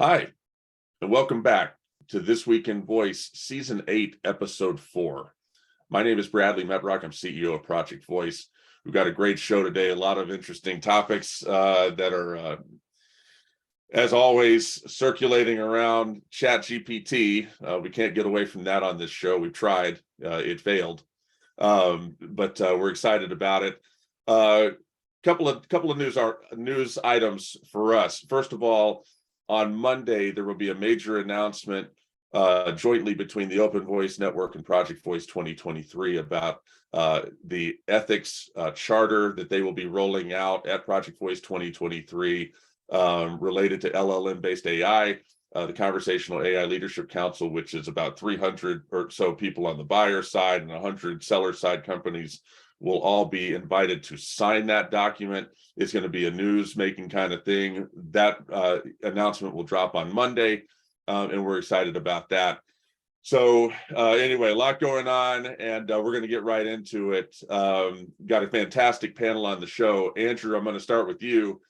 Hi, and welcome back to This Week in Voice, Season 8, Episode 4. My name is Bradley Metrock. I'm CEO of Project Voice. We've got a great show today, a lot of interesting topics that are, as always, circulating around ChatGPT. We can't get away from that on this show. We've tried. It failed. But we're excited about it. Couple of news items for us. First of all, on Monday, there will be a major announcement jointly between the Open Voice Network and Project Voice 2023 about the ethics charter that they will be rolling out at Project Voice 2023 related to LLM-based AI. The Conversational AI Leadership Council, which is about 300 or so people on the buyer side and 100 seller side companies, will all be invited to sign that document. It's going to be a news-making kind of thing. That announcement will drop on Monday, and we're excited about that. So anyway, a lot going on, and we're going to get right into it. Got a fantastic panel on the show. Andrew, I'm going to start with you.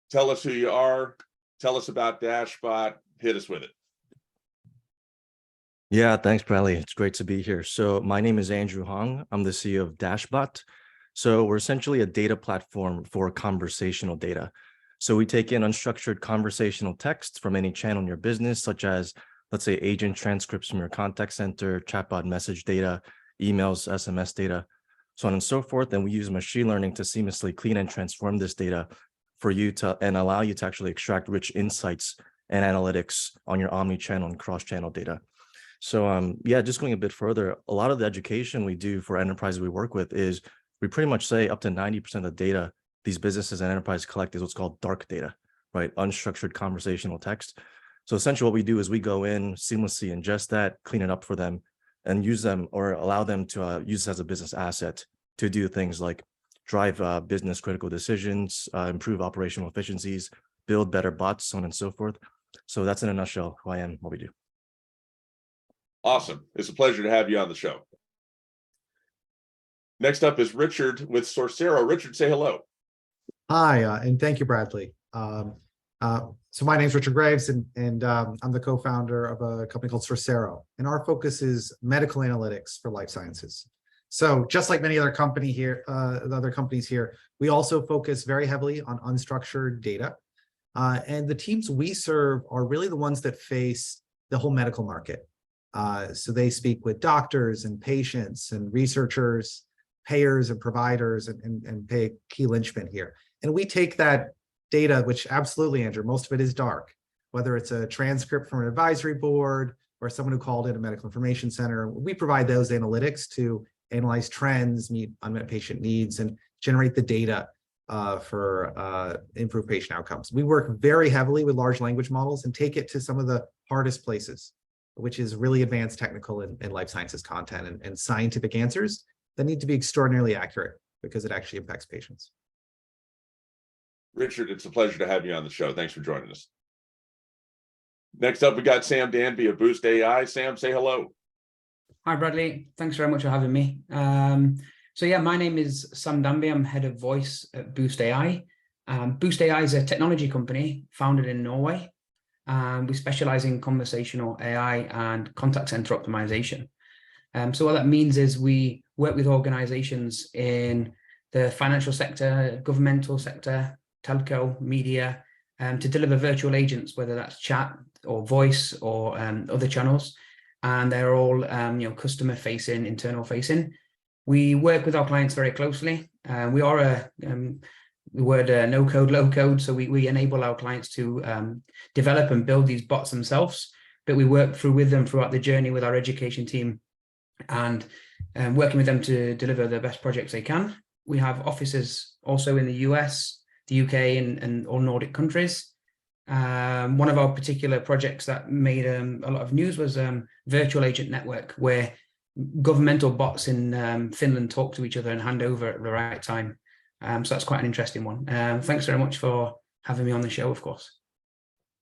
Tell us who you are. Tell us about Dashbot. Hit us with it. Yeah, thanks, Bradley. It's great to be here. So my name is Andrew Hong. I'm the CEO of Dashbot. So we're essentially a data platform for conversational data. So we take in unstructured conversational text from any channel in your business, such as, let's say, agent transcripts from your contact center, chatbot message data, emails, SMS data, so on and so forth. And we use machine learning to seamlessly clean and transform this data for you to and allow you to actually extract rich insights and analytics on your omni-channel and cross-channel data. So yeah, just going a bit further, a lot of the education we do for enterprises we work with is we pretty much say up to 90% of the data these businesses and enterprises collect is what's called dark data, right? Unstructured conversational text. So essentially what we do is we go in, seamlessly ingest that, clean it up for them, and use them or allow them to use this as a business asset to do things like drive business critical decisions, improve operational efficiencies, build better bots, so on and so forth. So that's in a nutshell who I am, what we do. Awesome. It's a pleasure to have you on the show. Next up is Richard with Sorcero. Richard, say hello. Hi, and thank you, Bradley. So my name is Richard Graves, and I'm the co-founder of a company called Sorcero, and our focus is medical analytics for life sciences. So just like many other companies here, we also focus very heavily on unstructured data. And the teams we serve are really the ones that face the whole medical market. So they speak with doctors and patients and researchers, payers and providers, and pay a key linchpin here. And we take that data, which absolutely, Andrew, most of it is dark, whether it's a transcript from an advisory board or someone who called in a medical information center. We provide those analytics to analyze trends, meet unmet patient needs, and generate the data for improved patient outcomes. We work very heavily with large language models and take it to some of the hardest places, which is really advanced technical and life sciences content and scientific answers that need to be extraordinarily accurate because it actually impacts patients. Richard, it's a pleasure to have you on the show. Thanks for joining us. Next up, we got Sam Danby of Boost.ai. Sam, say hello. Hi, Bradley. Thanks very much for having me. So yeah, my name is Sam Danby. I'm head of voice at Boost.ai. Boost.ai is a technology company founded in Norway. We specialize in conversational AI and contact center optimization. So what that means is we work with organizations in the financial sector, governmental sector, telco, media, to deliver virtual agents, whether that's chat or voice or other channels. And they're all customer facing, internal facing. We work with our clients very closely. We are the word no code, low code. So we enable our clients to develop and build these bots themselves, but we work with them throughout the journey with our education team and working with them to deliver the best projects they can. We have offices also in the US, the UK, and all Nordic countries. One of our particular projects that made a lot of news was Virtual Agent Network, where governmental bots in Finland talk to each other and hand over at the right time. So that's quite an interesting one. Thanks very much for having me on the show, of course.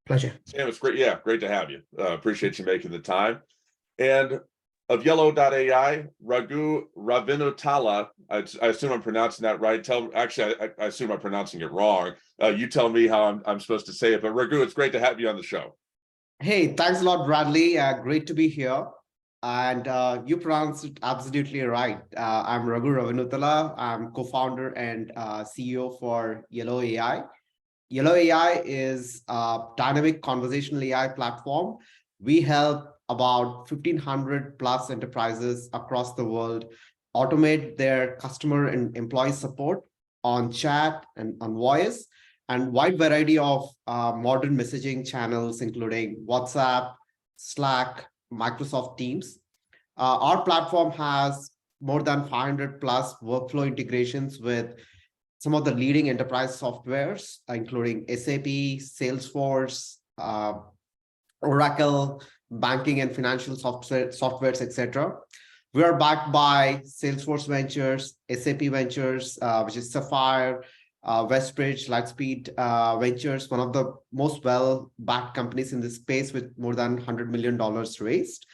Pleasure. Sam, it's great. Yeah, great to have you. Appreciate you making the time. And of Yellow.ai, Raghu Ravintala. I assume I'm pronouncing that right. I assume I'm pronouncing it wrong. You tell me how I'm supposed to say it. But Raghu, it's great to have you on the show. Hey, thanks a lot, Bradley. Great to be here. And you pronounced it absolutely right. I'm Raghu Ravintala. I'm co-founder and CEO for Yellow.ai. Yellow.ai is a dynamic conversational AI platform. We help about 1,500 plus enterprises across the world automate their customer and employee support on chat and on voice, and wide variety of modern messaging channels, including WhatsApp, Slack, Microsoft Teams. Our platform has more than 500 plus workflow integrations with some of the leading enterprise softwares, including SAP, Salesforce, Oracle, banking and financial softwares, etc. We are backed by Salesforce Ventures, SAP Ventures, which is Sapphire, Westbridge, Lightspeed Ventures, one of the most well-backed companies in this space with more than $100 million raised.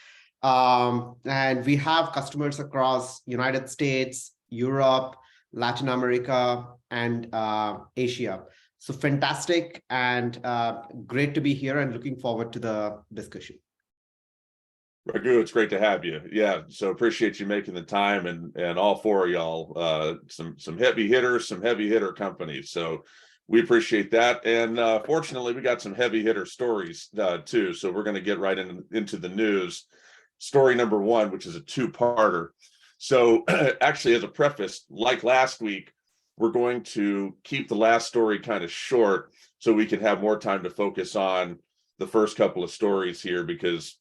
And we have customers across United States, Europe, Latin America, and Asia. So fantastic and great to be here and looking forward to the discussion. Raghu, it's great to have you. Yeah, so appreciate you making the time, and all four of y'all, some heavy hitters, some heavy hitter companies. So we appreciate that. And fortunately, we got some heavy hitter stories too. So we're going to get right into the news. Story number one, which is a two-parter. So actually, as a preface, like last week, we're going to keep the last story kind of short so we can have more time to focus on the first couple of stories here, because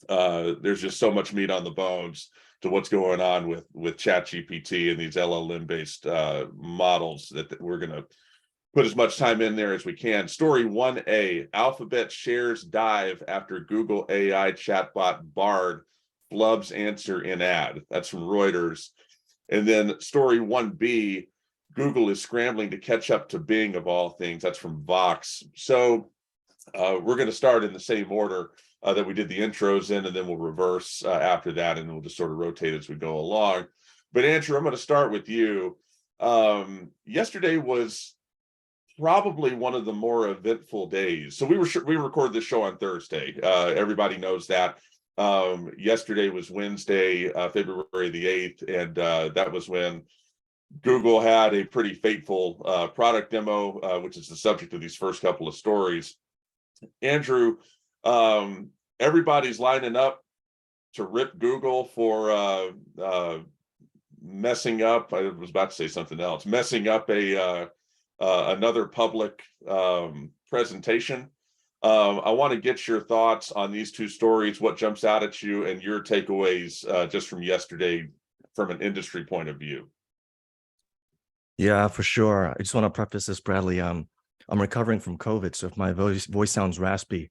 there's just so much meat on the bones to what's going on with ChatGPT and these LLM-based models that we're going to put as much time in there as we can. Story 1A, Alphabet shares dive after Google AI chatbot Bard flubs answer in ad. That's from Reuters. And then story 1B, Google is scrambling to catch up to Bing of all things. That's from Vox. So we're going to start in the same order that we did the intros in, and then we'll reverse after that, and we'll just sort of rotate as we go along. But Andrew, I'm going to start with you. Yesterday was probably one of the more eventful days. So we record this show on Thursday. Everybody knows that. Yesterday was Wednesday, February the 8th, and that was when Google had a pretty fateful product demo, which is the subject of these first couple of stories. Andrew, everybody's lining up to rip Google for messing up. I was about to say something else. Messing up another public presentation. I want to get your thoughts on these two stories, what jumps out at you, and your takeaways just from yesterday from an industry point of view. Yeah, for sure. I just want to preface this, Bradley. I'm recovering from COVID, so if my voice sounds raspy,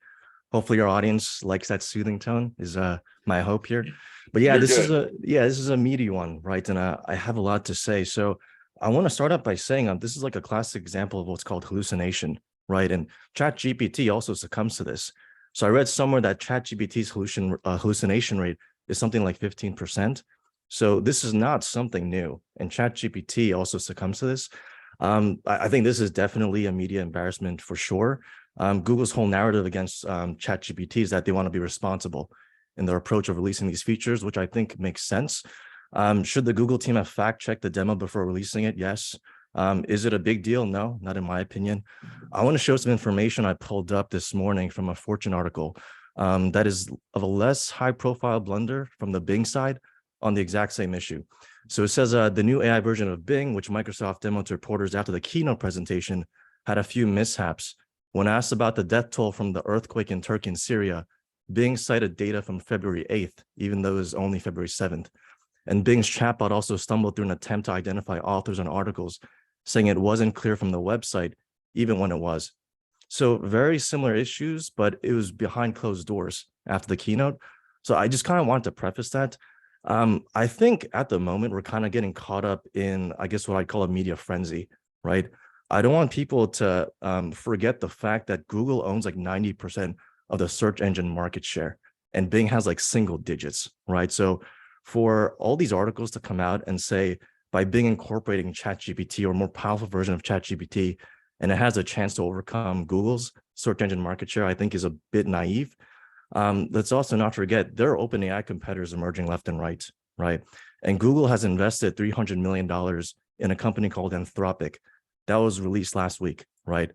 hopefully your audience likes that soothing tone, is my hope here. But yeah, this is a meaty one, right? And I have a lot to say. So I want to start up by saying this is like a classic example of what's called hallucination, right? And ChatGPT also succumbs to this. So I read somewhere that ChatGPT's hallucination rate is something like 15%. So this is not something new, and ChatGPT also succumbs to this. I think this is definitely a media embarrassment for sure. Google's whole narrative against ChatGPT is that they want to be responsible in their approach of releasing these features, which I think makes sense. Should the Google team have fact-checked the demo before releasing it? Yes. Is it a big deal? No, not in my opinion. I want to show some information I pulled up this morning from a Fortune article that is of a less high-profile blunder from the Bing side on the exact same issue. So it says the new AI version of Bing, which Microsoft demoed to reporters after the keynote presentation, had a few mishaps. When asked about the death toll from the earthquake in Turkey and Syria, Bing cited data from February 8th, even though it was only February 7th. And Bing's chatbot also stumbled through an attempt to identify authors and articles, saying it wasn't clear from the website, even when it was. So very similar issues, but it was behind closed doors after the keynote. So I just kind of wanted to preface that. I think at the moment, we're kind of getting caught up in, I guess, what I call a media frenzy, right? I don't want people to forget the fact that Google owns like 90% of the search engine market share, and Bing has like single digits, right? So for all these articles to come out and say, by Bing incorporating ChatGPT or more powerful version of ChatGPT, and it has a chance to overcome Google's search engine market share, I think is a bit naive. Let's also not forget there are OpenAI competitors emerging left and right, right? And Google has invested $300 million in a company called Anthropic that was released last week, right?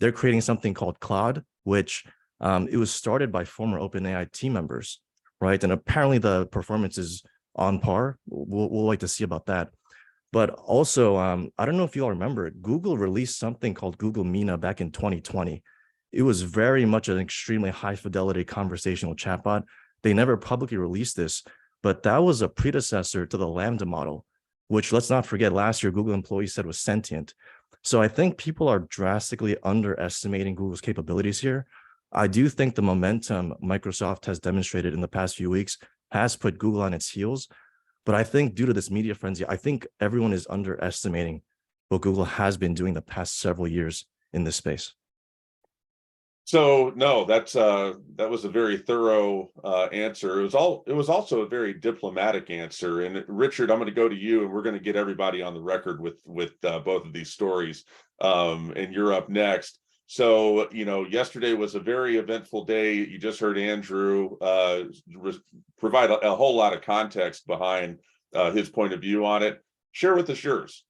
They're creating something called Claude, which it was started by former OpenAI team members, right? And apparently the performance is on par. We'll like to see about that. But also, I don't know if you all remember it, Google released something called Google Mina back in 2020. It was very much an extremely high fidelity conversational chatbot. They never publicly released this, but that was a predecessor to the Lambda model, which, let's not forget, last year Google employees said was sentient. So I think people are drastically underestimating Google's capabilities here. I do think the momentum Microsoft has demonstrated in the past few weeks has put Google on its heels. But I think due to this media frenzy, I think everyone is underestimating what Google has been doing the past several years in this space. So no, that was a very thorough answer. It was also a very diplomatic answer. And Richard, I'm going to go to you, and we're going to get everybody on the record with both of these stories. And you're up next. So, yesterday was a very eventful day. You just heard Andrew provide a whole lot of context behind his point of view on it. Share with us yours.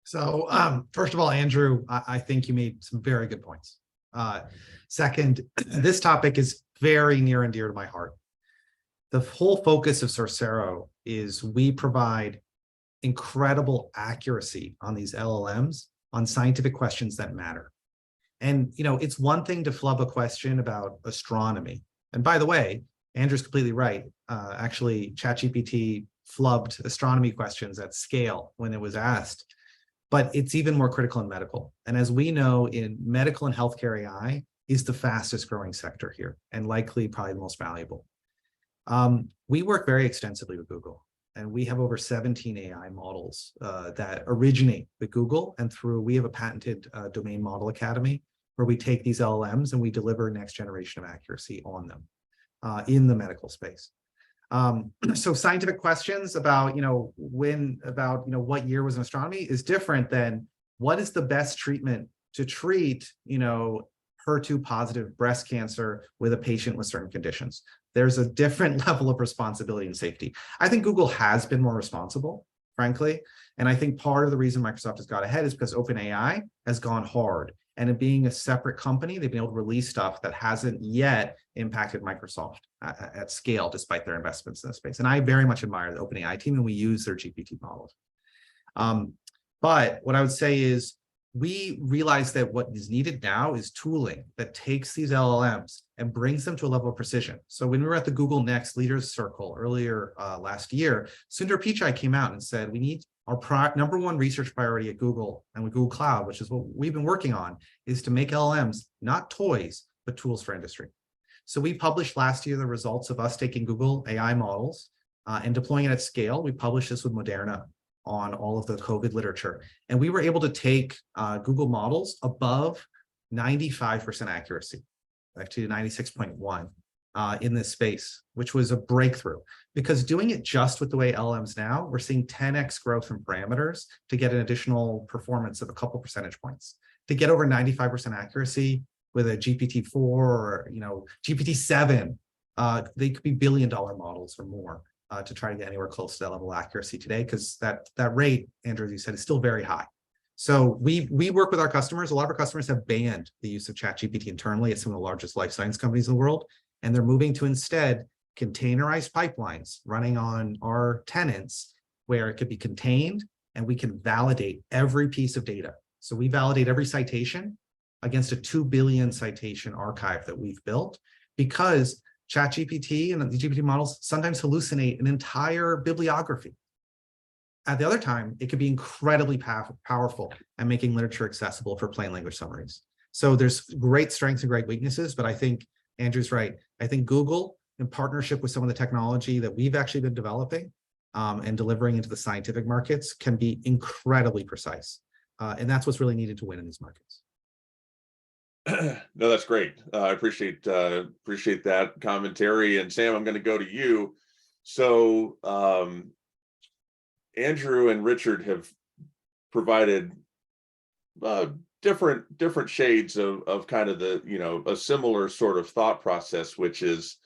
So first of all, Andrew, I think you made some very good points. Second, this topic is very near and dear to my heart. The whole focus of Sorcero is we provide incredible accuracy on these LLMs on scientific questions that matter. And, it's one thing to flub a question about astronomy. And by the way, Andrew's completely right. Actually, ChatGPT flubbed astronomy questions at scale when it was asked. But it's even more critical in medical. And as we know, in medical and healthcare, AI is the fastest growing sector here and likely probably the most valuable. We work very extensively with Google, and we have over 17 AI models that originate with Google, and we have a patented domain model academy where we take these LLMs and we deliver next generation of accuracy on them in the medical space. So scientific questions about, what year was in astronomy is different than what is the best treatment to treat, HER2 positive breast cancer with a patient with certain conditions. There's a different level of responsibility and safety. I think Google has been more responsible, frankly. And I think part of the reason Microsoft has got ahead is because OpenAI has gone hard. And in being a separate company, they've been able to release stuff that hasn't yet impacted Microsoft at scale, despite their investments in this space. And I very much admire the OpenAI team, and we use their GPT models. But what I would say is we realize that what is needed now is tooling that takes these LLMs and brings them to a level of precision. So when we were at the Google Next Leaders Circle earlier last year, Sundar Pichai came out and said, we need our number one research priority at Google and with Google Cloud, which is what we've been working on, is to make LLMs not toys, but tools for industry. So we published last year the results of us taking Google AI models and deploying it at scale. We published this with Moderna on all of the COVID literature. And we were able to take Google models above 95% accuracy, actually 96.1 in this space, which was a breakthrough. Because doing it just with the way LLMs now, we're seeing 10x growth in parameters to get an additional performance of a couple percentage points. To get over 95% accuracy with a GPT-4 or GPT-7, they could be billion-dollar models or more. To try to get anywhere close to that level of accuracy today, because that rate, Andrew, as you said, is still very high. So we work with our customers. A lot of our customers have banned the use of ChatGPT internally at some of the largest life science companies in the world, and they're moving to instead containerized pipelines running on our tenants where it could be contained and we can validate every piece of data. So we validate every citation against a 2 billion citation archive that we've built, because ChatGPT and the GPT models sometimes hallucinate an entire bibliography. At the other time, it could be incredibly powerful at making literature accessible for plain language summaries. So there's great strengths and great weaknesses, but I think Andrew's right. I think Google, in partnership with some of the technology that we've actually been developing and delivering into the scientific markets, can be incredibly precise. And that's what's really needed to win in these markets. No, that's great. I appreciate that commentary. And Sam, I'm going to go to you. So Andrew and Richard have provided different shades of kind of the, a similar sort of thought process, which is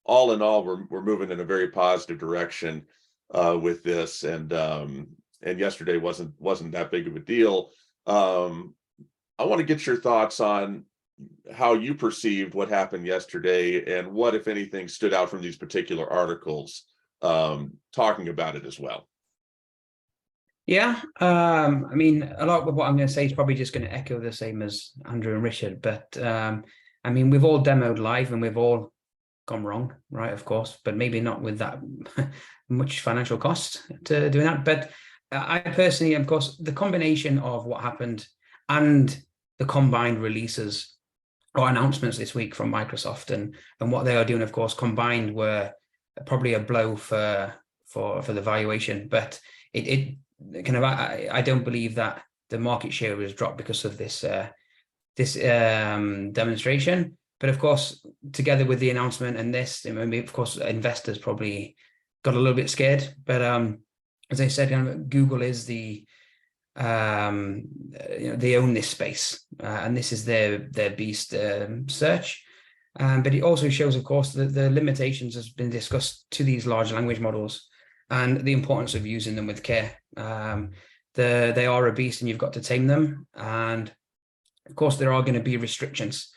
all in all, we're moving in a very positive direction with this, and yesterday wasn't that big of a deal. I want to get your thoughts on how you perceived what happened yesterday, and what, if anything, stood out from these particular articles talking about it as well. Yeah, I mean, a lot of what I'm going to say is probably just going to echo the same as Andrew and Richard, but I mean, we've all demoed live and we've all gone wrong, right? Of course, but maybe not with that much financial cost to doing that. But I personally, of course, the combination of what happened and the combined releases or announcements this week from Microsoft and what they are doing, of course, combined were probably a blow for the valuation. But it kind of, I don't believe that the market share was dropped because of this demonstration. But of course, together with the announcement and this, I mean, of course, investors probably got a little bit scared. But as I said, Google is they own this space, and this is their beast search. But it also shows, of course, that the limitations has been discussed to these large language models and the importance of using them with care. They are a beast, and you've got to tame them. And of course, there are going to be restrictions.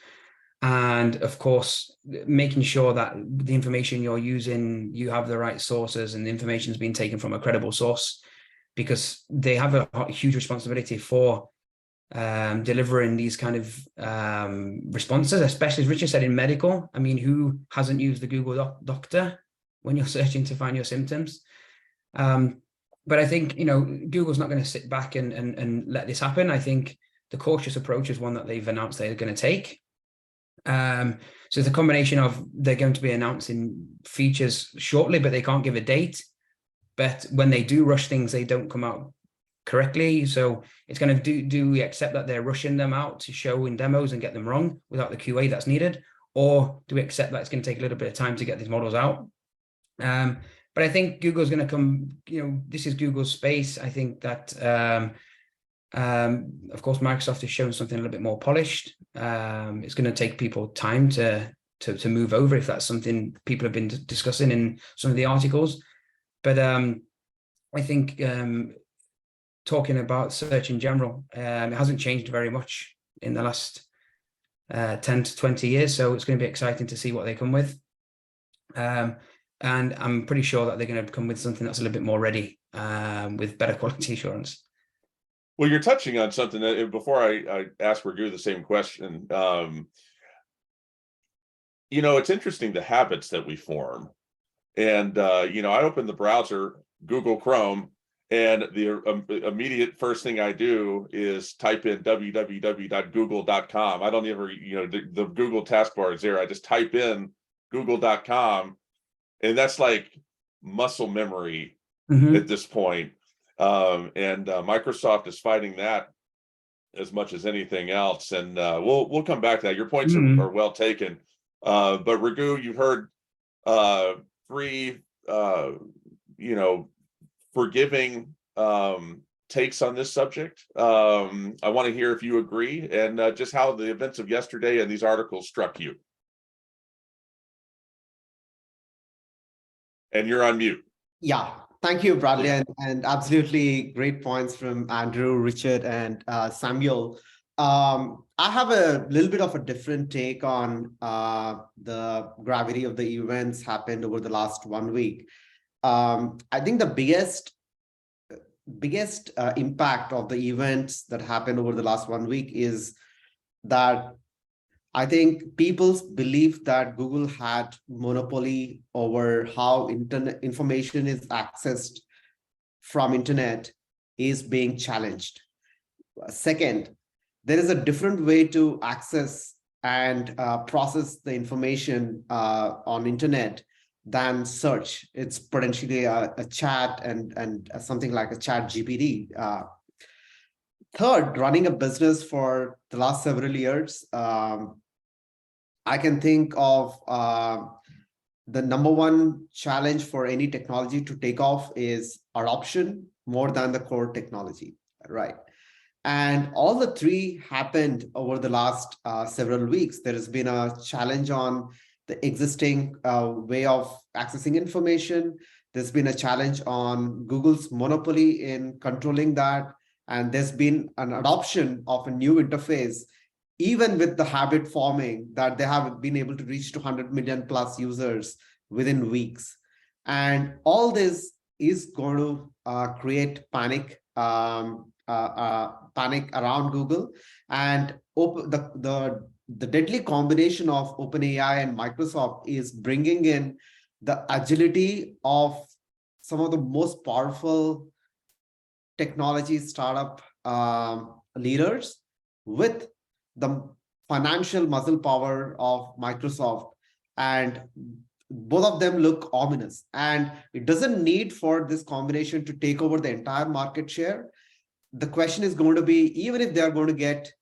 And of course, making sure that the information you're using, you have the right sources and the information is being taken from a credible source, because they have a huge responsibility for delivering these kind of responses, especially as Richard said, in medical. I mean, who hasn't used the Google Doctor when you're searching to find your symptoms? But I think, Google's not going to sit back and let this happen. I think the cautious approach is one that they've announced they're going to take. So it's a combination of they're going to be announcing features shortly, but they can't give a date. But when they do rush things, they don't come out correctly. So it's going to do we accept that they're rushing them out to show in demos and get them wrong without the QA that's needed? Or do we accept that it's going to take a little bit of time to get these models out? But I think Google's going to come, this is Google's space. I think that, of course, Microsoft has shown something a little bit more polished. It's going to take people time to move over, if that's something people have been discussing in some of the articles. But I think talking about search in general, it hasn't changed very much in the last 10 to 20 years. So it's going to be exciting to see what they come with. And I'm pretty sure that they're going to come with something that's a little bit more ready, with better quality assurance. Well, you're touching on something that, before I ask Raghu the same question, it's interesting the habits that we form. And, I open the browser, Google Chrome, and the immediate first thing I do is type in www.google.com. I don't ever, the Google taskbar is there. I just type in google.com, and that's like muscle memory at this point. And Microsoft is fighting that as much as anything else. And we'll come back to that. Your points are well taken. But Raghu, you've heard three, forgiving takes on this subject. I want to hear if you agree, and just how the events of yesterday and these articles struck you. And you're on mute. Yeah, thank you, Bradley, and absolutely great points from Andrew, Richard, and Samuel. I have a little bit of a different take on the gravity of the events happened over the last 1 week. I think the biggest impact of the events that happened over the last 1 week is that I think people's belief that Google had monopoly over how internet information is accessed from internet is being challenged. Second, there is a different way to access and process the information on internet than search. It's potentially a chat and something like a chat GPT. Third, running a business for the last several years, I can think of the number one challenge for any technology to take off is adoption more than the core technology, right? And all the three happened over the last several weeks. There has been a challenge on the existing way of accessing information. There's been a challenge on Google's monopoly in controlling that. And there's been an adoption of a new interface, even with the habit forming that they have been able to reach 200 million plus users within weeks. And all this is going to create panic around Google, and the deadly combination of OpenAI and Microsoft is bringing in the agility of some of the most powerful technology startup leaders with the financial muscle power of Microsoft, and both of them look ominous. And it doesn't need for this combination to take over the entire market share. The question is going to be, even if they are going to get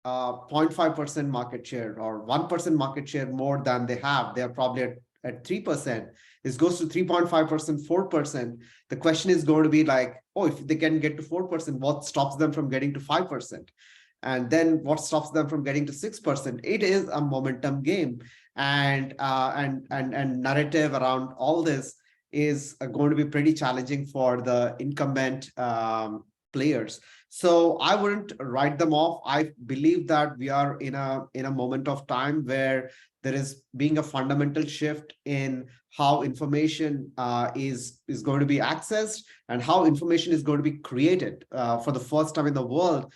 0.5% market share or 1% market share more than they have, they are probably at 3%. This goes to 3.5%, 4%. The question is going to be like, oh, if they can get to 4%, what stops them from getting to 5%? And then what stops them from getting to 6%? It is a momentum game, and narrative around all this is going to be pretty challenging for the incumbent players. So I wouldn't write them off. I believe that we are in a moment of time where there is being a fundamental shift in how information is going to be accessed and how information is going to be created. For the first time in the world,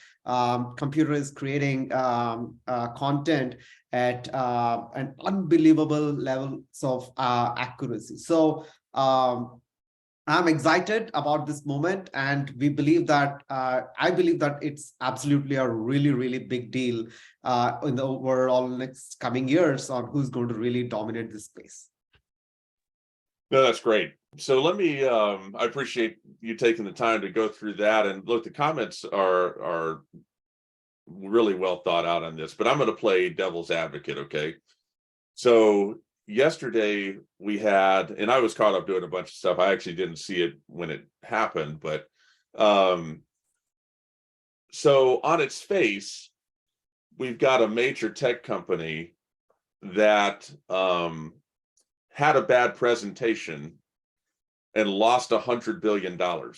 computer is creating content at an unbelievable levels of accuracy. So I'm excited about this moment, and we believe that I believe that it's absolutely a really, really big deal in the overall next coming years on who's going to really dominate this space. No, that's great. So let me, I appreciate you taking the time to go through that. And look, the comments are really well thought out on this, but I'm going to play devil's advocate, okay? So yesterday we had, and I was caught up doing a bunch of stuff. I actually didn't see it when it happened, but so on its face, we've got a major tech company that had a bad presentation and lost $100 billion. I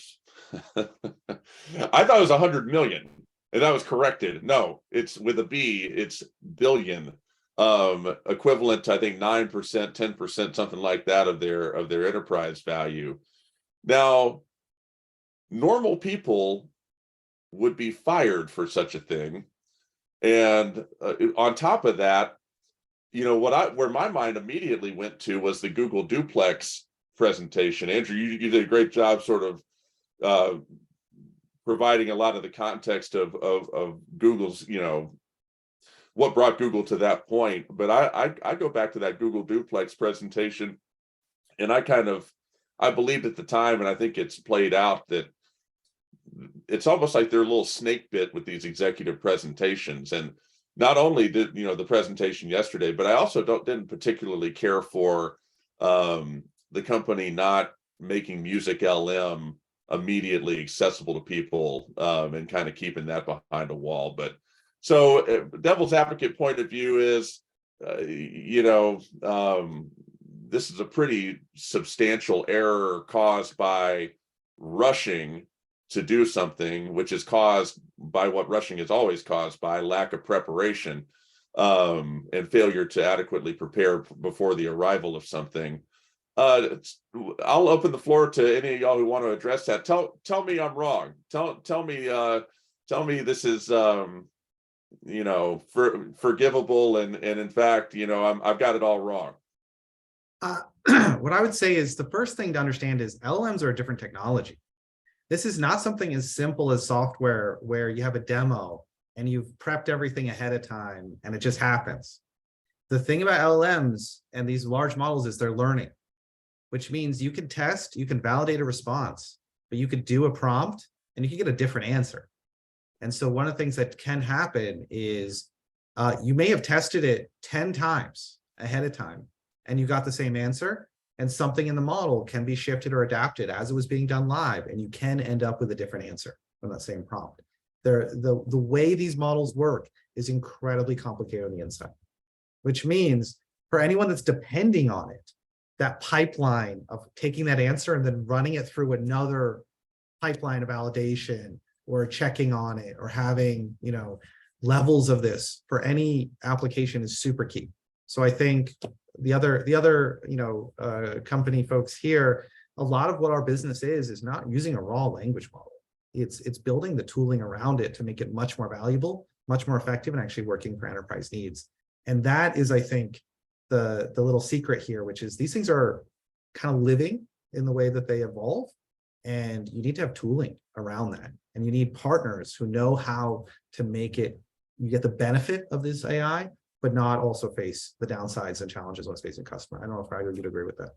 thought it was 100 million, and that was corrected. No, it's with a B, it's billion. Equivalent to, I think, 9%, 10%, something like that of their enterprise value. Now, normal people would be fired for such a thing. And on top of that, you know, where my mind immediately went to was the Google Duplex presentation. Andrew, you did a great job sort of providing a lot of the context of Google's, you know, what brought Google to that point. But I go back to that Google Duplex presentation, and I believed at the time, and I think it's played out, that it's almost like they're a little snake bit with these executive presentations. And not only did, you know, the presentation yesterday, but I also didn't particularly care for the company not making Music LM immediately accessible to people and kind of keeping that behind a wall. But so devil's advocate point of view is, you know, this is a pretty substantial error caused by rushing to do something, which is caused by what rushing is always caused by: lack of preparation and failure to adequately prepare before the arrival of something. I'll open the floor to any of y'all who want to address that. Tell me I'm wrong. Tell me this is you know, forgivable, and in fact, you know, I've got it all wrong. What I would say is, the first thing to understand is LLMs are a different technology. This is not something as simple as software where you have a demo and you've prepped everything ahead of time and it just happens. The thing about LLMs and these large models is they're learning, which means you can test, you can validate a response, but you could do a prompt and you can get a different answer. And so one of the things that can happen is you may have tested it 10 times ahead of time and you got the same answer, and something in the model can be shifted or adapted as it was being done live, and you can end up with a different answer from that same prompt. The way these models work is incredibly complicated on the inside, which means for anyone that's depending on it, that pipeline of taking that answer and then running it through another pipeline of validation or checking on it or having, levels of this for any application is super key. So I think the other company folks here, a lot of what our business is not using a raw language model. It's building the tooling around it to make it much more valuable, much more effective, and actually working for enterprise needs. And that is, I think, the little secret here, which is these things are kind of living in the way that they evolve, and you need to have tooling around that. And you need partners who know how to make it, you get the benefit of this AI, but not also face the downsides and challenges when it's facing customer. I don't know if Raghu, you'd agree with that.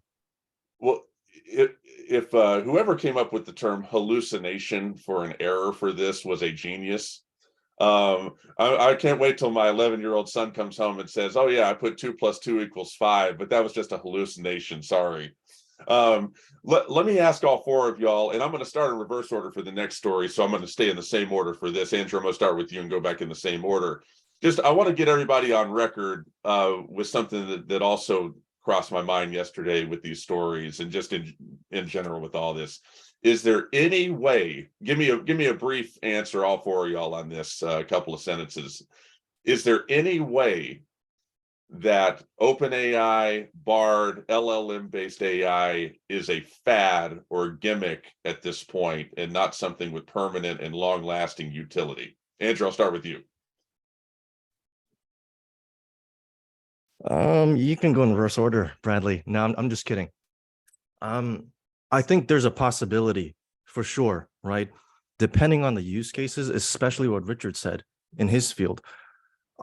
Well, if whoever came up with the term hallucination for an error for this was a genius. I can't wait till my 11-year-old son comes home and says, "Oh yeah, I put 2 + 2 = 5, but that was just a hallucination. Sorry." Let me ask all 4 of y'all, and I'm going to start in reverse order for the next story. So I'm going to stay in the same order for this. Andrew, I'm going to start with you and go back in the same order. I want to get everybody on record with something that also crossed my mind yesterday with these stories, and just in general with all this. Is there any way, give me a brief answer, all 4 of y'all, on this, couple of sentences. Is there any way that OpenAI, Bard, LLM-based AI is a fad or gimmick at this point and not something with permanent and long-lasting utility? Andrew, I'll start with you. You can go in reverse order, Bradley. No, I'm just kidding. I think there's a possibility for sure, right? Depending on the use cases, especially what Richard said in his field.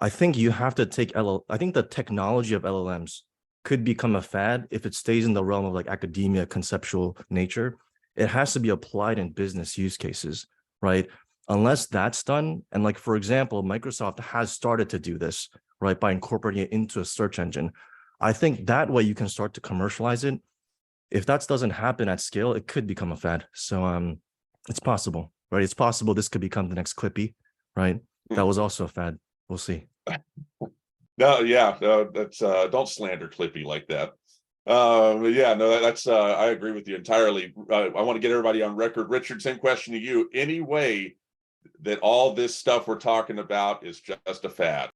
I think you have to take I think the technology of LLMs could become a fad if it stays in the realm of like academia, conceptual nature. It has to be applied in business use cases, right? Unless that's done, and like, for example, Microsoft has started to do this, right, by incorporating it into a search engine. I think that way you can start to commercialize it. If that doesn't happen at scale, it could become a fad. So it's possible, right? It's possible this could become the next Clippy, right? That was also a fad. We'll see. No, yeah, no, that's don't slander Clippy like that. Yeah, no, that's I agree with you entirely. I want to get everybody on record. Richard, same question to you. Any way that all this stuff we're talking about is just a fad?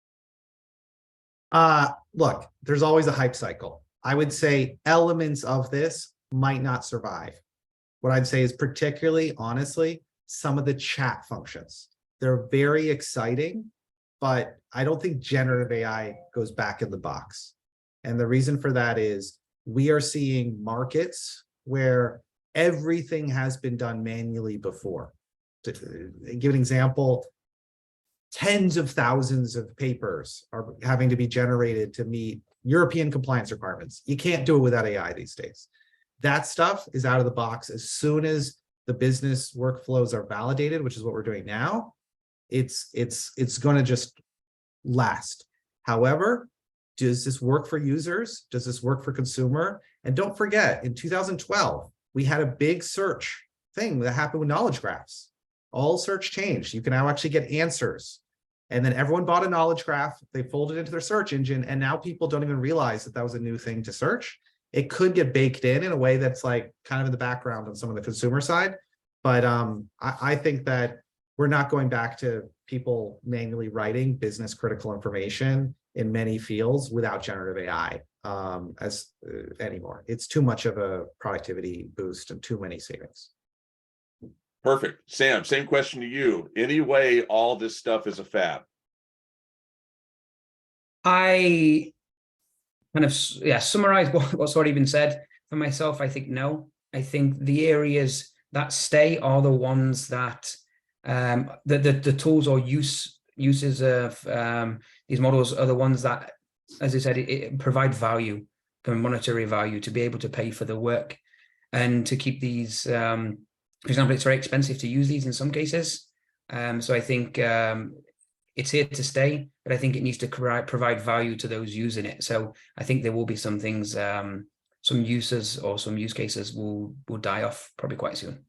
Look, there's always a hype cycle. I would say elements of this might not survive. What I'd say is, particularly, honestly, some of the chat functions. They're very exciting, but I don't think generative AI goes back in the box. And the reason for that is we are seeing markets where everything has been done manually before. To give an example, tens of thousands of papers are having to be generated to meet European compliance requirements. You can't do it without AI these days. That stuff is out of the box as soon as the business workflows are validated, which is what we're doing now. It's going to just last. However, does this work for users? Does this work for consumer? And don't forget, in 2012, we had a big search thing that happened with knowledge graphs. All search changed. You can now actually get answers. And then everyone bought a knowledge graph, they folded it into their search engine, and now people don't even realize that that was a new thing to search. It could get baked in a way that's like kind of in the background on some of the consumer side. But I think that we're not going back to people manually writing business critical information in many fields without generative AI anymore. It's too much of a productivity boost and too many savings. Perfect. Sam, same question to you. Any way all this stuff is a fad? I kind of, summarize what's already been said. For myself, I think no. I think the areas that stay are the ones that the tools or uses of these models are the ones that, as I said, it provide value, monetary value, to be able to pay for the work and to keep these. For example, it's very expensive to use these in some cases. So I think it's here to stay, but I think it needs to provide value to those using it. So I think there will be some things, some uses or some use cases will die off probably quite soon.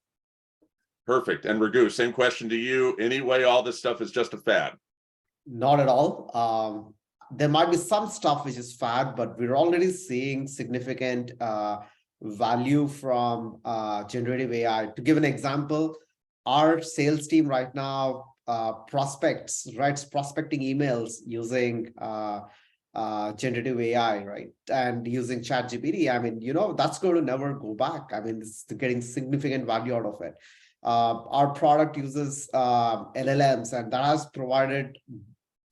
Perfect. And Raghu, same question to you. Anyway, all this stuff is just a fad? Not at all. There might be some stuff which is fad, but we're already seeing significant value from generative AI. To give an example, our sales team right now writes prospecting emails using generative AI, right? And using ChatGPT. I mean, that's going to never go back. I mean, it's getting significant value out of it. Our product uses LLMs, and that has provided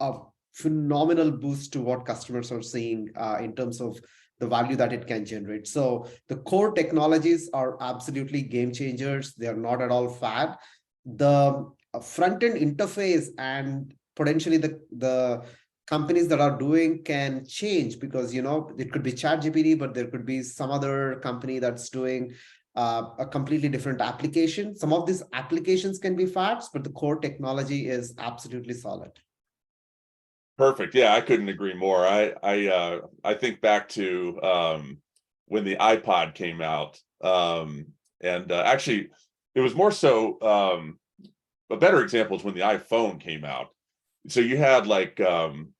a phenomenal boost to what customers are seeing in terms of the value that it can generate. So the core technologies are absolutely game changers. They are not at all fad. The front-end interface and potentially the companies that are doing can change, because it could be ChatGPT, but there could be some other company that's doing a completely different application. Some of these applications can be fads, but the core technology is absolutely solid. Perfect. Yeah, I couldn't agree more. I think back to when the iPod came out, and actually, it was more so. A better example is when the iPhone came out. So you had like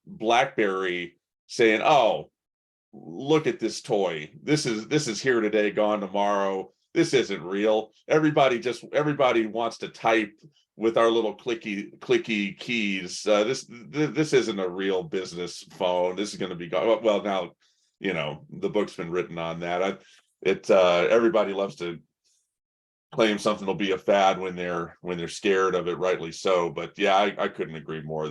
BlackBerry saying, "Oh, look at this toy. This is here today, gone tomorrow. This isn't real." Everybody wants to type with our little clicky keys. This isn't a real business phone. This is going to be gone. Well, now, the book's been written on that. Everybody loves to claim something will be a fad when they're scared of it, rightly so. But yeah, I couldn't agree more.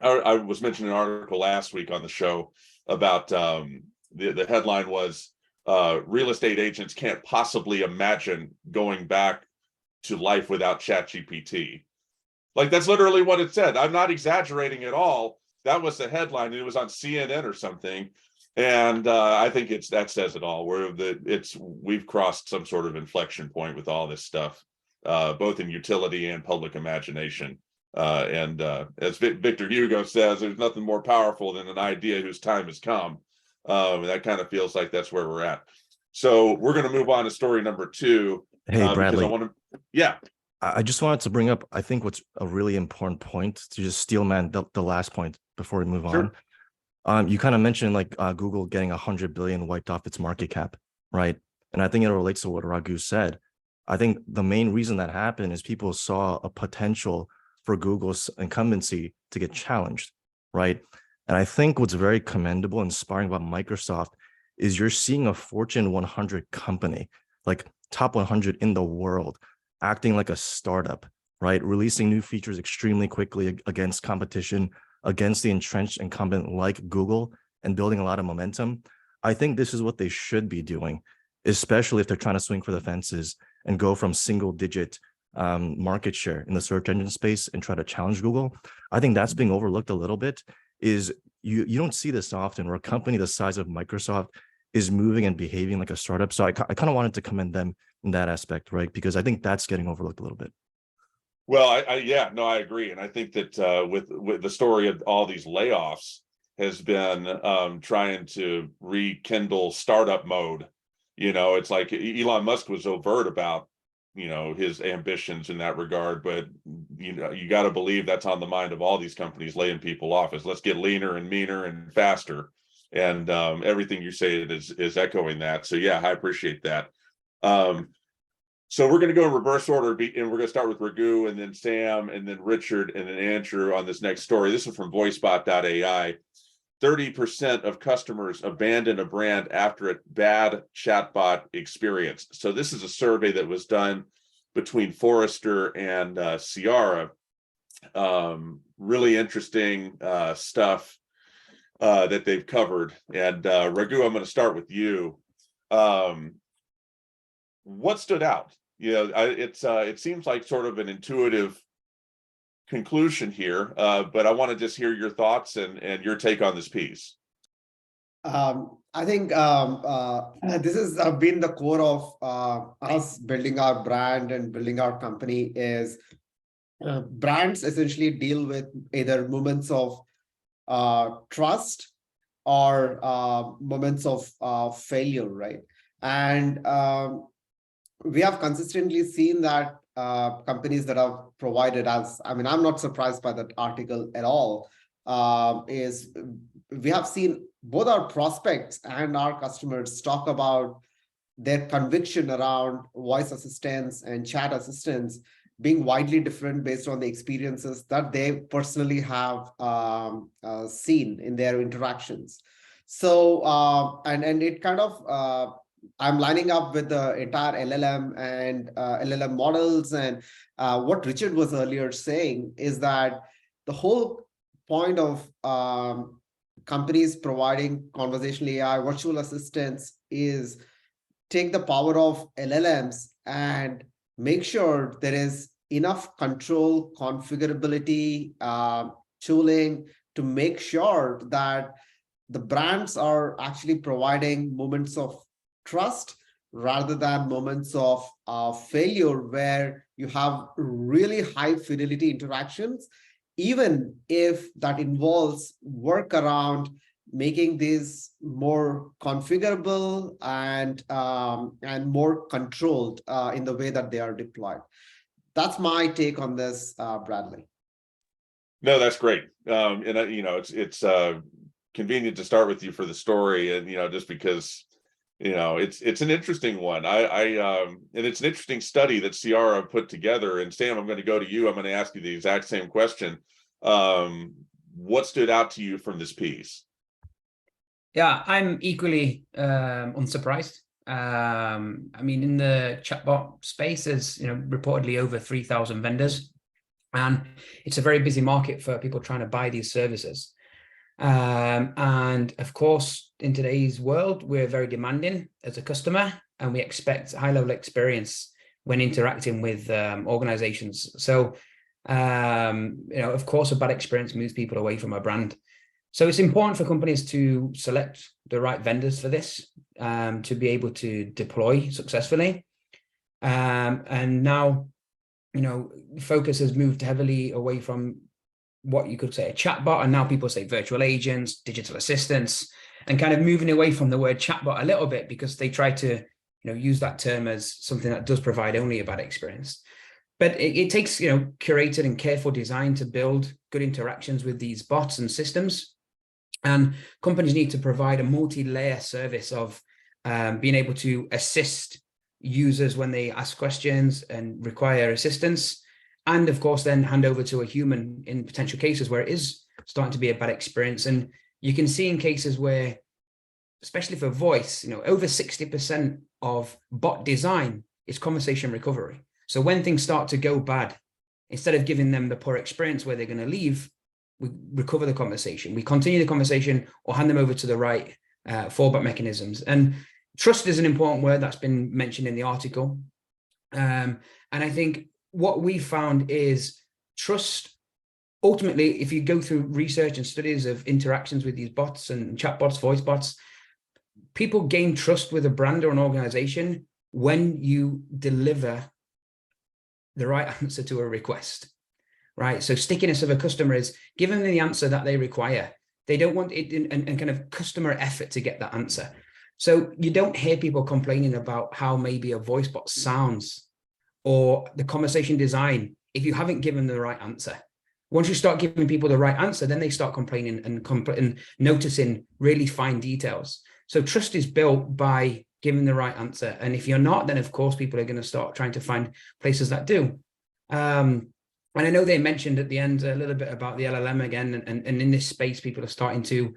I was mentioning an article last week on the show about the headline was real estate agents can't possibly imagine going back to life without ChatGPT. Like, that's literally what it said. I'm not exaggerating at all. That was the headline, and it was on CNN or something. And I think that says it all. We've crossed some sort of inflection point with all this stuff, both in utility and public imagination. And as Victor Hugo says, there's nothing more powerful than an idea whose time has come. That kind of feels like that's where we're at. So we're going to move on to story number 2. Hey, Bradley. Yeah. I just wanted to bring up, I think, what's a really important point to just steelman the last point before we move Sure. on. You kind of mentioned like Google getting 100 billion wiped off its market cap, right? And I think it relates to what Raghu said. I think the main reason that happened is people saw a potential for Google's incumbency to get challenged, right? And I think what's very commendable and inspiring about Microsoft is you're seeing a Fortune 100 company, like top 100 in the world, acting like a startup, right? Releasing new features extremely quickly against competition, against the entrenched incumbent like Google, and building a lot of momentum. I think this is what they should be doing, especially if they're trying to swing for the fences and go from single digit market share in the search engine space and try to challenge Google. I think that's being overlooked a little bit. Is you don't see this often where a company the size of Microsoft is moving and behaving like a startup. So I kind of wanted to commend them in that aspect, right? Because I think that's getting overlooked a little bit. Well, I agree. And I think that with the story of all these layoffs has been trying to rekindle startup mode. It's like Elon Musk was overt about, his ambitions in that regard. But, you got to believe that's on the mind of all these companies laying people off, is let's get leaner and meaner and faster. And everything you say is echoing that. So, yeah, I appreciate that. So we're going to go in reverse order, and we're going to start with Raghu, and then Sam, and then Richard, and then Andrew on this next story. This is from Boost.ai. 30% of customers abandon a brand after a bad chatbot experience. So this is a survey that was done between Forrester and Ciara. Really interesting stuff that they've covered. And Raghu, I'm going to start with you. What stood out? It seems like sort of an intuitive conclusion here, but I want to just hear your thoughts and your take on this piece. I think this has been the core of us building our brand and building our company. Is brands essentially deal with either moments of trust or moments of failure, right? And we have consistently seen that companies that have provided us, I mean, I'm not surprised by that article at all, is we have seen both our prospects and our customers talk about their conviction around voice assistants and chat assistants being widely different based on the experiences that they personally have seen in their interactions. So, and it kind of, I'm lining up with the entire LLM and LLM models. And what Richard was earlier saying is that the whole point of companies providing conversational AI, virtual assistants, is take the power of LLMs and make sure there is enough control, configurability, tooling to make sure that the brands are actually providing moments of trust rather than moments of failure where you have really high fidelity interactions, even if that involves work around making these more configurable and more controlled in the way that they are deployed. That's my take on this, Bradley. No, that's great. And it's convenient to start with you for the story, and just because it's an interesting one. And it's an interesting study that Ciara put together. And Sam, I'm going to go to you. I'm going to ask you the exact same question. What stood out to you from this piece? Yeah, I'm equally unsurprised. I mean, in the chatbot space, there's reportedly over 3,000 vendors, and it's a very busy market for people trying to buy these services. And of course, in today's world, we're very demanding as a customer, and we expect high-level experience when interacting with organizations. So, of course, a bad experience moves people away from a brand. So it's important for companies to select the right vendors for this, to be able to deploy successfully. And now, focus has moved heavily away from what you could say a chatbot, and now people say virtual agents, digital assistants, and kind of moving away from the word chatbot a little bit because they try to use that term as something that does provide only a bad experience. But it takes curated and careful design to build good interactions with these bots and systems. And companies need to provide a multi-layer service of being able to assist users when they ask questions and require assistance, and of course then hand over to a human in potential cases where it is starting to be a bad experience. And you can see in cases where, especially for voice, over 60% of bot design is conversation recovery. So when things start to go bad, instead of giving them the poor experience where they're going to leave, we recover the conversation, we continue the conversation, or hand them over to the right fallback mechanisms. And trust is an important word that's been mentioned in the article. And I think what we found is trust. Ultimately, if you go through research and studies of interactions with these bots and chatbots, voice bots, people gain trust with a brand or an organization when you deliver the right answer to a request, right? So stickiness of a customer is giving them the answer that they require. They don't want it in kind of customer effort to get that answer. So you don't hear people complaining about how maybe a voice bot sounds or the conversation design if you haven't given them the right answer. Once you start giving people the right answer, then they start complaining and noticing really fine details. So trust is built by giving the right answer. And if you're not, then of course people are going to start trying to find places that do. And I know they mentioned at the end a little bit about the LLM again, and in this space, people are starting to,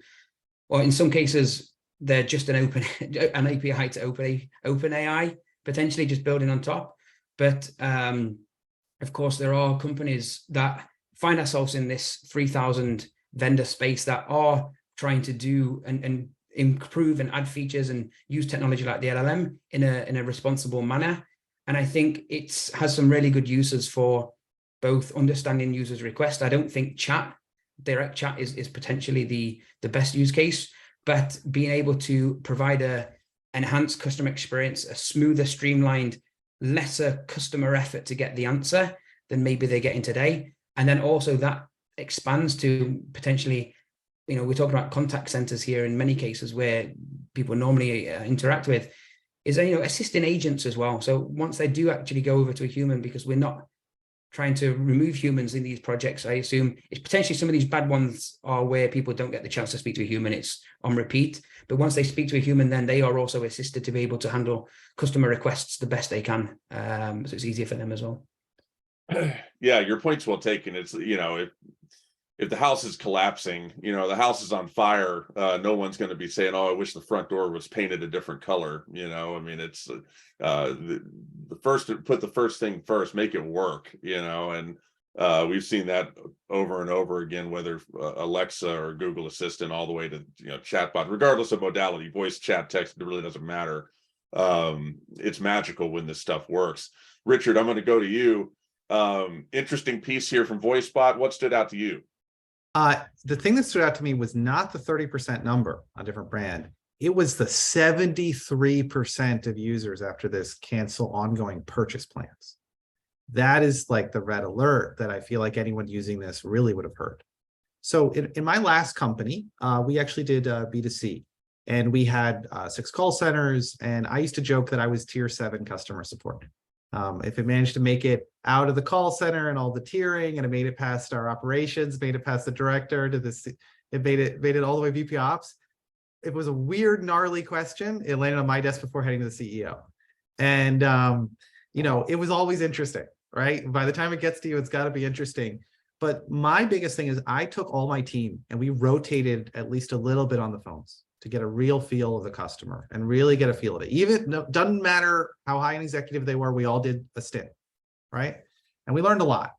or in some cases, they're just an API to OpenAI, potentially just building on top. But of course, there are companies that find ourselves in this 3,000 vendor space that are trying to do and improve and add features and use technology like the LLM in a responsible manner. And I think it has some really good uses for both understanding users' requests. I don't think direct chat is potentially the best use case, but being able to provide a enhanced customer experience, a smoother, streamlined, lesser customer effort to get the answer than maybe they're getting today. And then also that expands to potentially, we're talking about contact centers here in many cases where people normally interact with. is, assisting agents as well. So once they do actually go over to a human, because we're not trying to remove humans in these projects, I assume it's potentially some of these bad ones are where people don't get the chance to speak to a human. It's on repeat. But once they speak to a human, then they are also assisted to be able to handle customer requests the best they can. So it's easier for them as well. Yeah, your point's well taken. It's, if the house is collapsing, the house is on fire, no one's going to be saying, oh, I wish the front door was painted a different color. It's put the first thing first, make it work, and we've seen that over and over again, whether Alexa or Google Assistant, all the way to, chatbot, regardless of modality, voice, chat, text, it really doesn't matter. It's magical when this stuff works. Richard, I'm going to go to you. Interesting piece here from VoiceBot. What stood out to you? The thing that stood out to me was not the 30% number on different brand. It was the 73% of users after this cancel ongoing purchase plans. That is like the red alert that I feel like anyone using this really would have heard. So in my last company, we actually did B2C, and we had 6 call centers, and I used to joke that I was tier 7 customer support. If it managed to make it out of the call center and all the tiering, and it made it past our operations, made it past the director to this, it made it all the way VP Ops. It was a weird, gnarly question. It landed on my desk before heading to the CEO. And, it was always interesting, right? By the time it gets to you, it's got to be interesting. But my biggest thing is I took all my team and we rotated at least a little bit on the phones to get a real feel of the customer and really get a feel of it. Doesn't matter how high an executive they were, we all did a stint, right? And we learned a lot.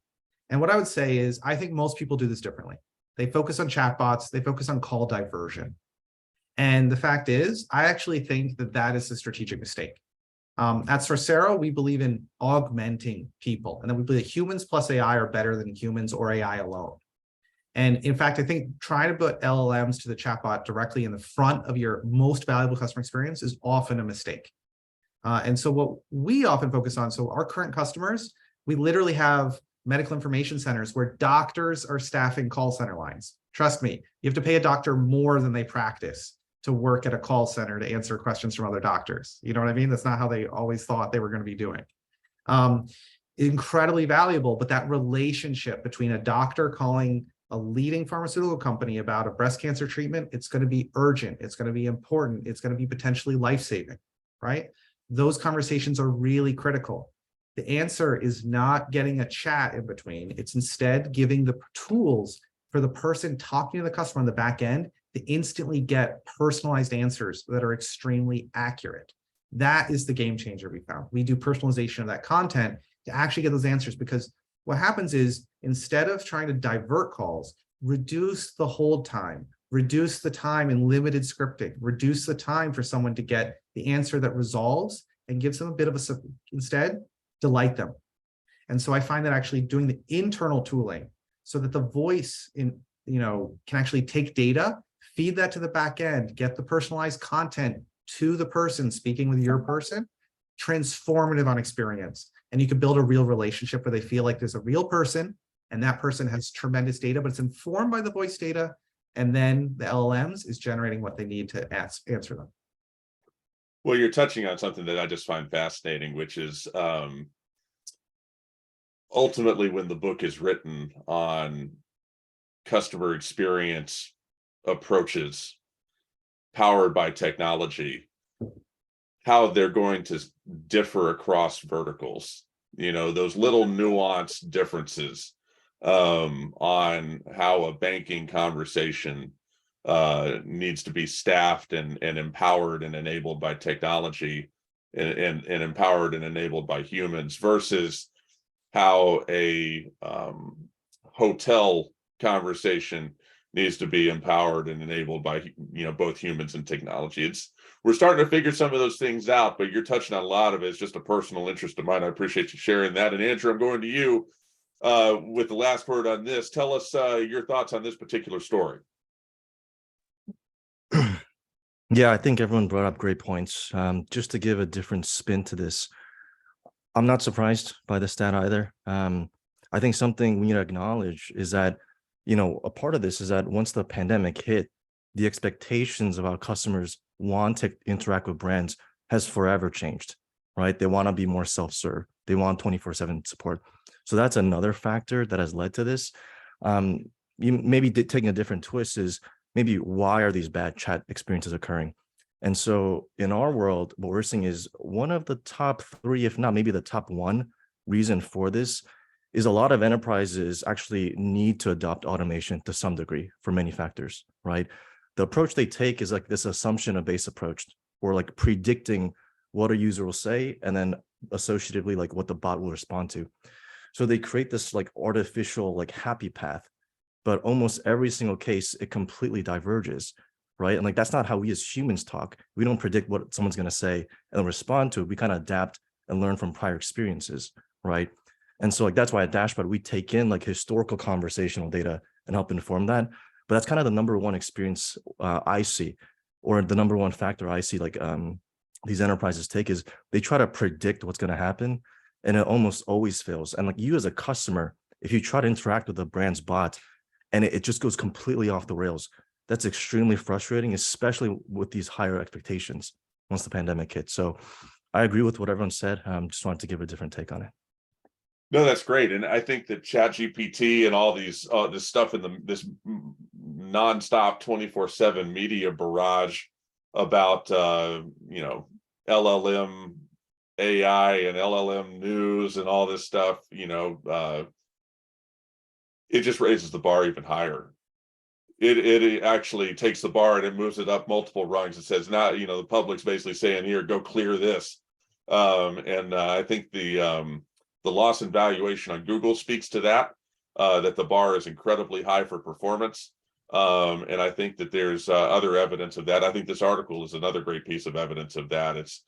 And what I would say is, I think most people do this differently. They focus on chatbots, they focus on call diversion. And the fact is, I actually think that that is a strategic mistake. At Sorcero, we believe in augmenting people. And then we believe that humans plus AI are better than humans or AI alone. And in fact, I think trying to put LLMs to the chatbot directly in the front of your most valuable customer experience is often a mistake. And so what we often focus on, so our current customers, we literally have medical information centers where doctors are staffing call center lines. Trust me, you have to pay a doctor more than they practice to work at a call center to answer questions from other doctors. You know what I mean? That's not how they always thought they were going to be doing. Incredibly valuable, but that relationship between a doctor calling a leading pharmaceutical company about a breast cancer treatment, it's going to be urgent, it's going to be important, it's going to be potentially life-saving, right? Those conversations are really critical. The answer is not getting a chat in between. It's instead giving the tools for the person talking to the customer on the back end to instantly get personalized answers that are extremely accurate. That is the game changer we found. We do personalization of that content to actually get those answers, because what happens is, instead of trying to divert calls, reduce the hold time, reduce the time in limited scripting, reduce the time for someone to get the answer that resolves and gives them a bit of a, instead, delight them. And so I find that actually doing the internal tooling so that the voice can actually take data, feed that to the back end, get the personalized content to the person speaking with your person, transformative on experience. And you can build a real relationship where they feel like there's a real person and that person has tremendous data, but it's informed by the voice data. And then the LLMs is generating what they need to answer them. Well, you're touching on something that I just find fascinating, which is ultimately when the book is written on customer experience approaches powered by technology, how they're going to differ across verticals, those little nuanced differences on how a banking conversation needs to be staffed and empowered and enabled by technology and empowered and enabled by humans versus how a hotel conversation needs to be empowered and enabled by both humans and technology. We're starting to figure some of those things out, but you're touching on a lot of it. It's just a personal interest of mine. I appreciate you sharing that. And Andrew, I'm going to you with the last word on this. Tell us your thoughts on this particular story. Yeah, I think everyone brought up great points. Just to give a different spin to this, I'm not surprised by the stat either. I think something we need to acknowledge is that, a part of this is that once the pandemic hit, the expectations of our customers want to interact with brands has forever changed, right? They want to be more self-serve. They want 24/7 support. So that's another factor that has led to this. You maybe taking a different twist is maybe why are these bad chat experiences occurring? And so in our world, what we're seeing is one of the top 3, if not maybe the top 1 reason for this is a lot of enterprises actually need to adopt automation to some degree for many factors, right? The approach they take is like this assumption-based approach, or like predicting what a user will say and then associatively like what the bot will respond to. So they create this like artificial like happy path, but almost every single case it completely diverges, right? And like that's not how we as humans talk. We don't predict what someone's going to say and respond to it. We kind of adapt and learn from prior experiences, right? And so like that's why at Dashbot we take in like historical conversational data and help inform that. But that's kind of the number 1 experience I see, or the number 1 factor I see like these enterprises take is they try to predict what's going to happen, and it almost always fails. And like you as a customer, if you try to interact with the brand's bot and it just goes completely off the rails, that's extremely frustrating, especially with these higher expectations once the pandemic hit. So I agree with what everyone said. Just wanted to give a different take on it. No, that's great. And I think that ChatGPT and all these this stuff in this nonstop 24/7 media barrage about LLM AI and LLM news and all this stuff, it just raises the bar even higher. It actually takes the bar and it moves it up multiple rungs. It says now, the public's basically saying, here, go clear this. I think the loss in valuation on Google speaks to that, that the bar is incredibly high for performance. And I think that there's other evidence of that. I think this article is another great piece of evidence of that. It's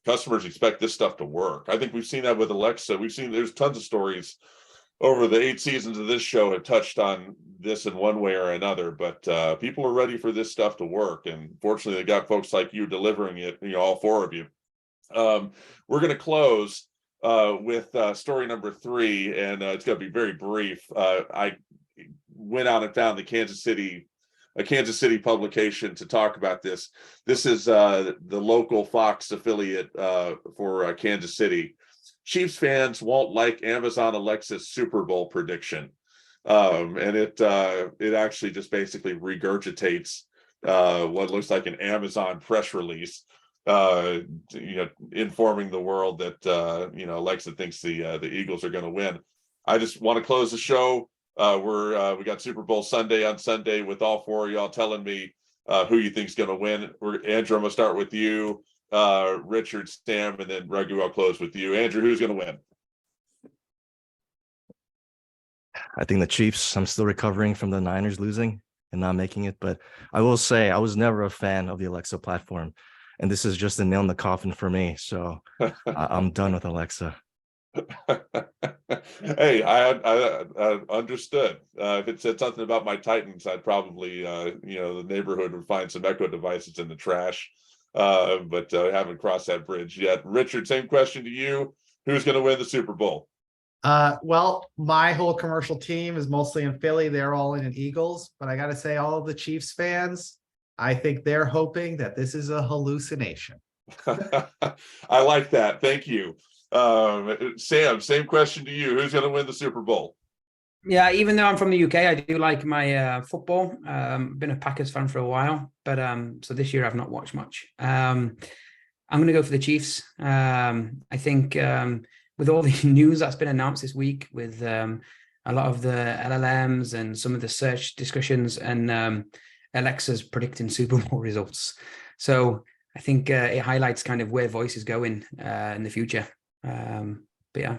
customers expect this stuff to work. I think we've seen that with Alexa. There's tons of stories over the 8 seasons of this show have touched on this in one way or another, but people are ready for this stuff to work. And fortunately, they got folks like you delivering it, all 4 of you. We're going to close with story number 3, and it's going to be very brief. I went out and found a Kansas City publication to talk about this. This is the local Fox affiliate for Kansas City. Chiefs fans won't like Amazon Alexa's Super Bowl prediction, and it actually just basically regurgitates what looks like an Amazon press release, informing the world that Alexa thinks the Eagles are going to win. I just want to close the show. We got Super Bowl Sunday on Sunday with all 4 of y'all telling me who you think's going to win. Andrew, I'm going to start with you. Richard, Sam, and then Raghu, I'll close with you. Andrew, who's going to win? I think the Chiefs. I'm still recovering from the Niners losing and not making it, but I will say I was never a fan of the Alexa platform, and this is just a nail in the coffin for me. So I'm done with Alexa. Hey, I understood. If it said something about my Titans, I'd probably, the neighborhood would find some Echo devices in the trash. But I haven't crossed that bridge yet. Richard, same question to you. Who's going to win the Super Bowl? Well, my whole commercial team is mostly in Philly. They're all in Eagles, but I got to say, all of the Chiefs fans, I think they're hoping that this is a hallucination. I like that. Thank you. Sam, same question to you. Who's going to win the Super Bowl? Yeah, even though I'm from the UK, I do like my football. Been a Packers fan for a while, but so this year I've not watched much. I'm going to go for the Chiefs. I think with all the news that's been announced this week, with a lot of the LLMs and some of the search discussions, and Alexa's predicting Super Bowl results, so I think it highlights kind of where voice is going in the future. But yeah.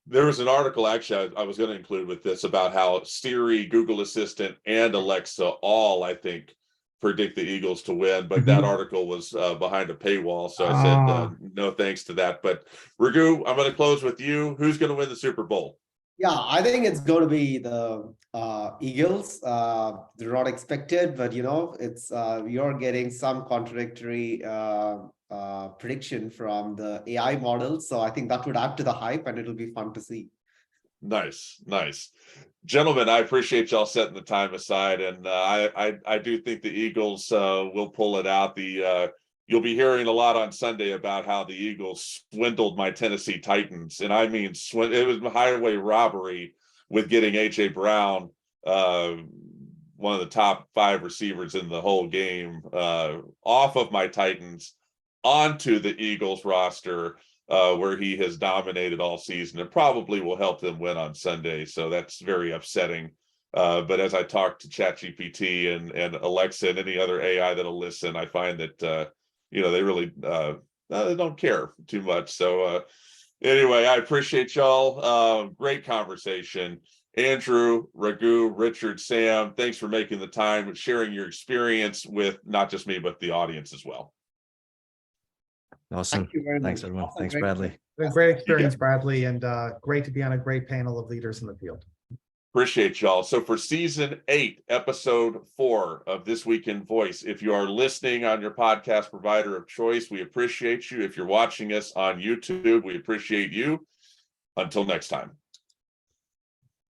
There was an article actually I was going to include with this about how Siri, Google Assistant, and Alexa all, I think, predict the Eagles to win, but that article was behind a paywall, so I said no thanks to that. But Raghu, I'm going to close with you. Who's going to win the Super Bowl? Yeah, I think it's going to be the Eagles. They're not expected, but it's you're getting some contradictory prediction from the AI model. So I think that would add to the hype, and it'll be fun to see. Nice. Gentlemen, I appreciate y'all setting the time aside, and I do think the Eagles will pull it out. The you'll be hearing a lot on Sunday about how the Eagles swindled my Tennessee Titans. And I mean, it was highway robbery with getting A.J. Brown, one of the top 5 receivers in the whole game, off of my Titans onto the Eagles roster, where he has dominated all season and probably will help them win on Sunday. So that's very upsetting. But as I talk to ChatGPT and Alexa and any other AI that'll listen, I find that, they really they don't care too much. So anyway, I appreciate y'all. Great conversation. Andrew, Raghu, Richard, Sam, thanks for making the time and sharing your experience with not just me, but the audience as well. Awesome. Thank you very Thanks, much. everyone. Awesome. Thanks, Great. Bradley. A great experience, Bradley, and great to be on a great panel of leaders in the field. Appreciate y'all. So for season 8, episode 4 of This Week in Voice, if you are listening on your podcast provider of choice, we appreciate you. If you're watching us on YouTube, we appreciate you. Until next time.